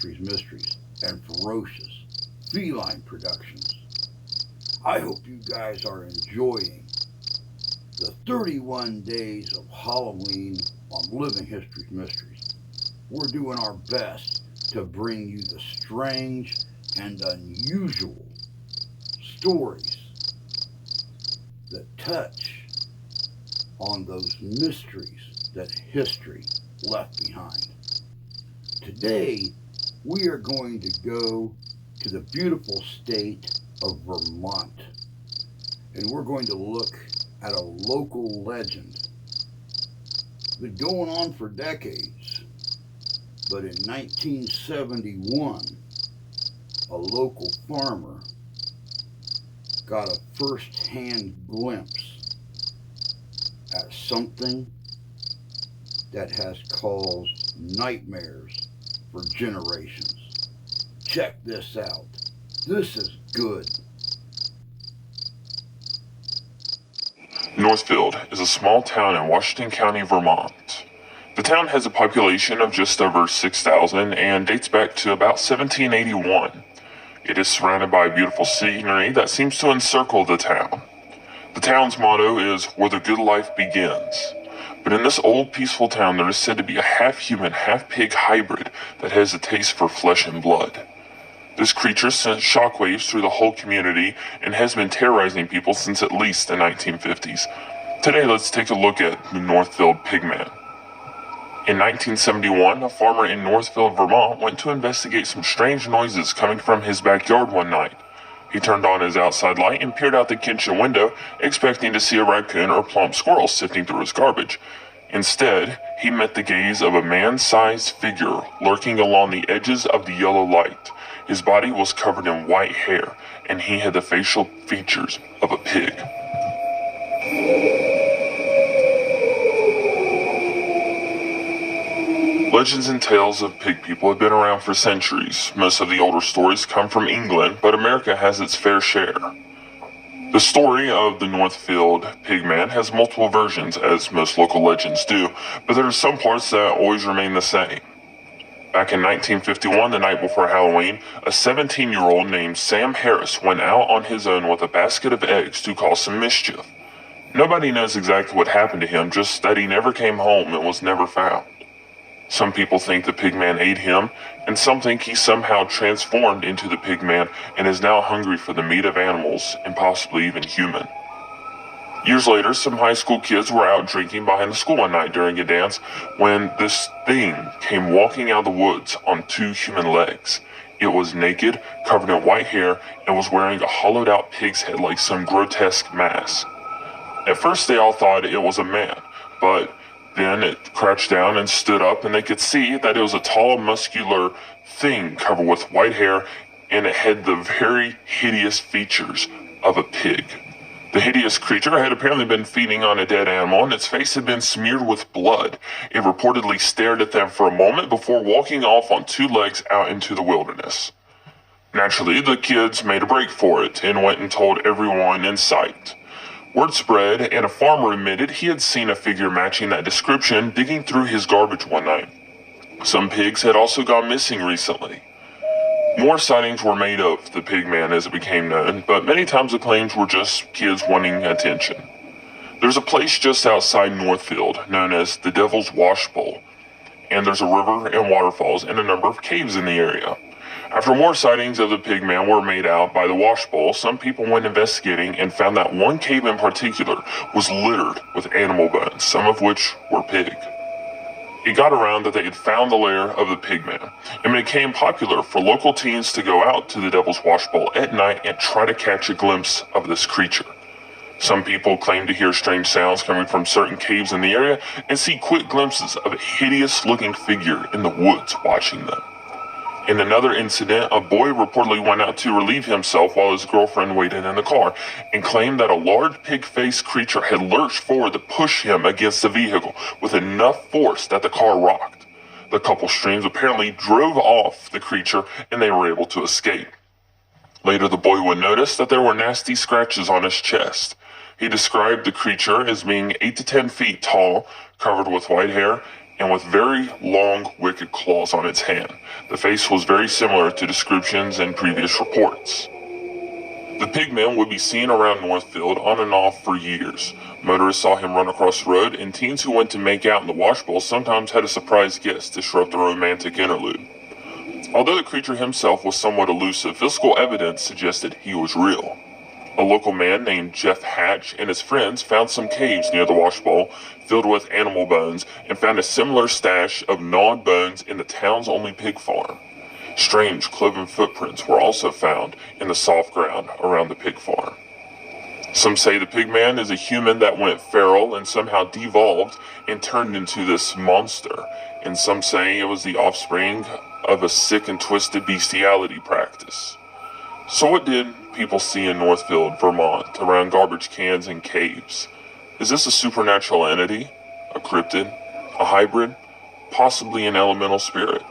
History's Mysteries and ferocious feline productions. I hope you guys are enjoying the 31 days of Halloween on Living History's Mysteries. We're doing our best to bring you the strange and unusual stories that touch on those mysteries that history left behind. Today, we are going to go to the beautiful state of Vermont, and we're going to look at a local legend. Been going on for decades, but in 1971, a local farmer got a first-hand glimpse at something that has caused nightmares for generations. Check this out. This is good. Northfield is a small town in Washington County, Vermont. The town has a population of just over 6,000 and dates back to about 1781. It is surrounded by beautiful scenery that seems to encircle the town. The town's motto is, "Where the good life begins." But in this old, peaceful town, there is said to be a half-human, half-pig hybrid that has a taste for flesh and blood. This creature sent shockwaves through the whole community and has been terrorizing people since at least the 1950s. Today, let's take a look at the Northfield Pigman. In 1971, a farmer in Northfield, Vermont went to investigate some strange noises coming from his backyard one night. He turned on his outside light and peered out the kitchen window, expecting to see a raccoon or plump squirrel sifting through his garbage. Instead, he met the gaze of a man-sized figure lurking along the edges of the yellow light. His body was covered in white hair, and he had the facial features of a pig. Legends and tales of pig people have been around for centuries. Most of the older stories come from England, but America has its fair share. The story of the Northfield Pigman has multiple versions, as most local legends do, but there are some parts that always remain the same. Back in 1951, the night before Halloween, a 17-year-old named Sam Harris went out on his own with a basket of eggs to cause some mischief. Nobody knows exactly what happened to him, just that he never came home and was never found. Some people think the pigman ate him, and some think he somehow transformed into the pigman and is now hungry for the meat of animals, and possibly even human. Years later, some high school kids were out drinking behind the school one night during a dance when this thing came walking out of the woods on two human legs. It was naked, covered in white hair, and was wearing a hollowed-out pig's head like some grotesque mask. At first, they all thought it was a man, but then it crouched down and stood up, and they could see that it was a tall, muscular thing covered with white hair, and it had the very hideous features of a pig. The hideous creature had apparently been feeding on a dead animal, and its face had been smeared with blood. It reportedly stared at them for a moment before walking off on two legs out into the wilderness. Naturally, the kids made a break for it and went and told everyone in sight. Word spread, and a farmer admitted he had seen a figure matching that description digging through his garbage one night. Some pigs had also gone missing recently. More sightings were made of the pigman as it became known, but many times the claims were just kids wanting attention. There's a place just outside Northfield known as the Devil's Wash Bowl, and there's a river and waterfalls and a number of caves in the area. After more sightings of the pigman were made out by the wash bowl, some people went investigating and found that one cave in particular was littered with animal bones, some of which were pig. It got around that they had found the lair of the pigman, and it became popular for local teens to go out to the Devil's Wash Bowl at night and try to catch a glimpse of this creature. Some people claim to hear strange sounds coming from certain caves in the area and see quick glimpses of a hideous-looking figure in the woods watching them. In another incident, a boy reportedly went out to relieve himself while his girlfriend waited in the car and claimed that a large pig-faced creature had lurched forward to push him against the vehicle with enough force that the car rocked. The couple's streams apparently drove off the creature and they were able to escape. Later, the boy would notice that there were nasty scratches on his chest. He described the creature as being 8 to 10 feet tall, covered with white hair, and with very long, wicked claws on its hand. The face was very similar to descriptions in previous reports. The pigman would be seen around Northfield on and off for years. Motorists saw him run across the road, and teens who went to make out in the wash bowl sometimes had a surprise guest disrupt the romantic interlude. Although the creature himself was somewhat elusive, physical evidence suggested he was real. A local man named Jeff Hatch and his friends found some caves near the wash bowl filled with animal bones and found a similar stash of gnawed bones in the town's only pig farm. Strange cloven footprints were also found in the soft ground around the pig farm. Some say the pigman is a human that went feral and somehow devolved and turned into this monster, and some say it was the offspring of a sick and twisted bestiality practice. So what did people see in Northfield, Vermont, around garbage cans and caves? Is this a supernatural entity? A cryptid? A hybrid? Possibly an elemental spirit?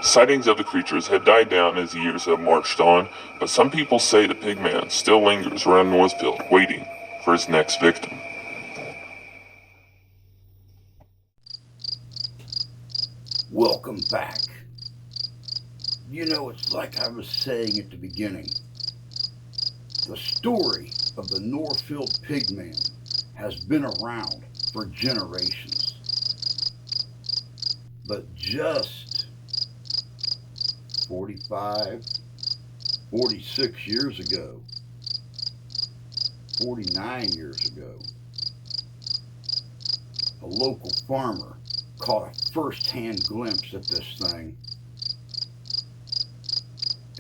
Sightings of the creatures have died down as the years have marched on, but some people say the pigman still lingers around Northfield, waiting for his next victim. Welcome back. You know, it's like I was saying at the beginning. The story of the Northfield Pigman has been around for generations. But just 45, 46 years ago, 49 years ago, a local farmer caught a first-hand glimpse at this thing,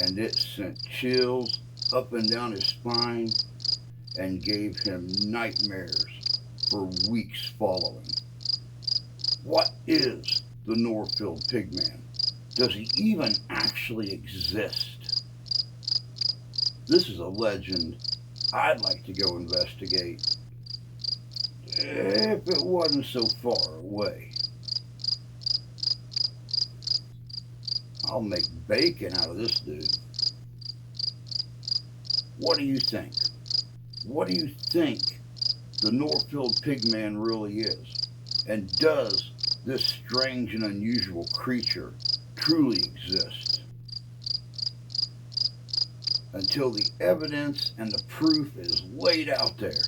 and it sent chills up and down his spine and gave him nightmares for weeks following. What is the Northfield Pigman? Does he even actually exist? This is a legend I'd like to go investigate if it wasn't so far away. I'll make bacon out of this dude. What do you think? What do you think the Northfield Pigman really is? And does this strange and unusual creature truly exist? Until the evidence and the proof is laid out there,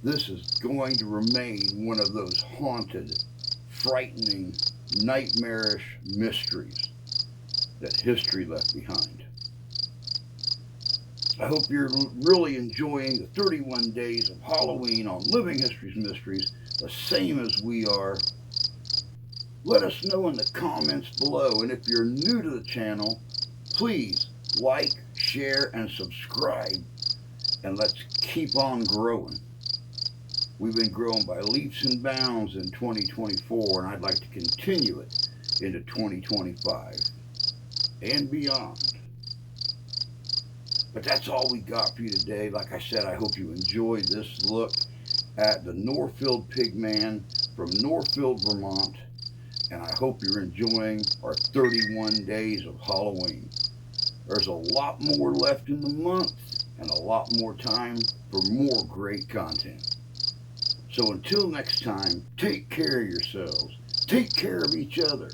this is going to remain one of those haunted, frightening, nightmarish mysteries that history left behind. I hope you're really enjoying the 31 days of Halloween on Living History's Mysteries, the same as we are. Let us know in the comments below, and if you're new to the channel, please like, share, and subscribe, and let's keep on growing. We've been growing by leaps and bounds in 2024, and I'd like to continue it into 2025 and beyond. But that's all we got for you today. Like I said, I hope you enjoyed this look at the Northfield Pigman from Northfield, Vermont, and I hope you're enjoying our 31 days of Halloween. There's a lot more left in the month and a lot more time for more great content. So until next time, take care of yourselves. Take care of each other.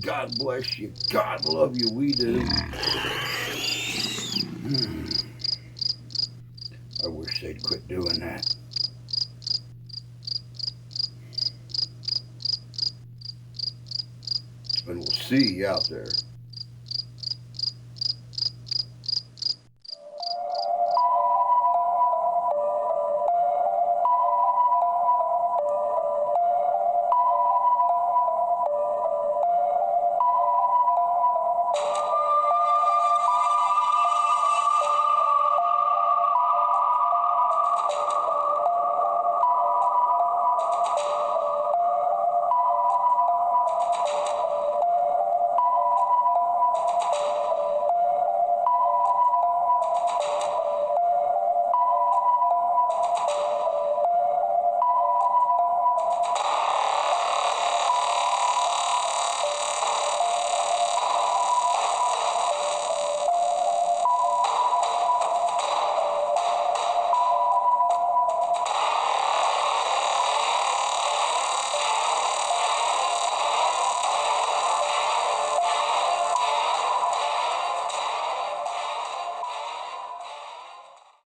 God bless you. God love you. We do. I wish they'd quit doing that. And we'll see you out there.